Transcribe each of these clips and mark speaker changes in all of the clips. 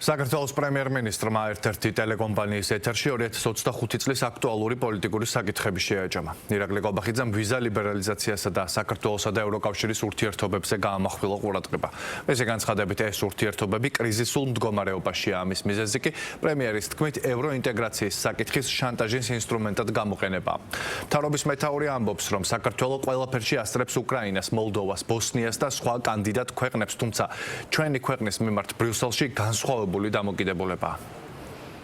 Speaker 1: საქართველოს პრემიერ-მინისტრმა ერთ-ერთი ტელეკომპანიის ეთერში 2025 წლის აქტუალური პოლიტიკური საკითხები შეაჯამა. ირაკლი კობახიძემ ვიზა ლიბერალიზაციასა და საქართველოსა და ევროკავშირის ურთიერთობებზე გაამახვილა ყურადღება. მისი განცხადებით, ეს ურთიერთობები კრიზისულ მდგომარეობაშია. ამის მიზეზი კი პრემიერის თქმით ევროინტეგრაციის საკითხის შანტაჟის ინსტრუმენტად გამოყენება. მთავრობის მეთაური ამბობს, რომ საქართველო ყველაფერში ასწრებს უკრაინას, მოლდოვას, ბოსნიას და სხვა კანდიდატ ქვეყნებს, თუმცა ჩვენი ქვეყნის მიმართ ბრიუსელში განსხვავებული დამოკიდებულება.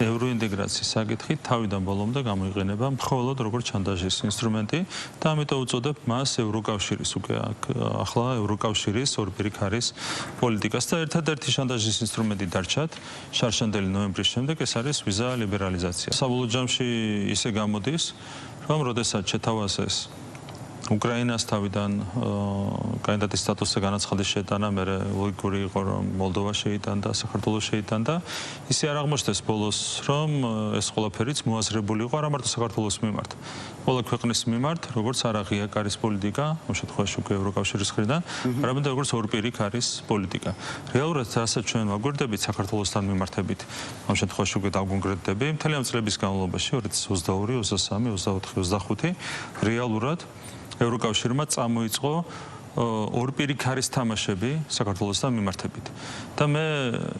Speaker 2: ევროინტეგრაციის საკითხი თავიდან ბოლომდე გამოიყენება მხოლოდ როგორც შანტაჟის ინსტრუმენტი და ამიტომ უწოდებ მას ევროკავშირის უკვე ახლა ევროკავშირის ორპირი ქარის პოლიტიკას და ერთადერთი შანტაჟის ინსტრუმენტი დარჩათ შარშანდელი ნოემბრის შემდეგ ეს არის ვიზა ლიბერალიზაცია. საბოლოო ჯამში ისე გამოდის, რომ როდესაც შეთავაზეს უკრაინას თავიდან კანდიდატის სტატუსზე განაცხადის შეტანა, მერე ლოგიკური იყო, რომ მოლდოვა შეიტანდა, საქართველოს შეიტანდა. ისე არ აღმოჩნდეს ბოლოს, რომ ეს ყველაფერიც მოაზრებული იყო არა მარტო საქართველოს მიმართ, ყველა ქვეყნის მიმართ, როგორც არაღია კარის პოლიტიკა, ამ შემთხვევაში უკვე ევროკავშირის მხრიდან, არამედ როგორც ორპირი ქარის პოლიტიკა. რეალურად რასაც ჩვენ ვაგვირდებით საქართველოსთან მიმართებით, ამ შემთხვევაში უკვე დავკონკრეტდები, მთელი ამ წლების განმავლობაში 2022, 23, 24, 25 რეალურად ევროკავშირმა წამოიწყო ორპირი ქარის თამაშები საქართველოსთან მიმართებით. და მე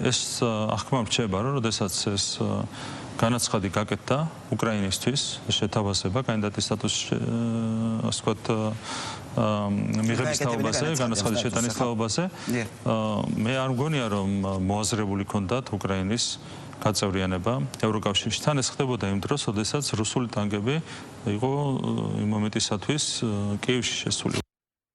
Speaker 2: ეს აღქმა რჩება, რომ როდესაც ეს განაცხადი გაკეთდა უკრაინისთვის, შეთავაზება კანდიდატის სტატუსის ასე ვთქვათ მიღების თაობაზე, განაცხადის შეტანის თაობაზე, მე არ მგონია, რომ მოაზრებული ჰქონდათ უკრაინის გაწევრიანება ევროკავშირში. თან ეს ხდებოდა იმ დროს, როდესაც რუსული ტანკები იყო იმ მომენტისათვის კიევში შესული.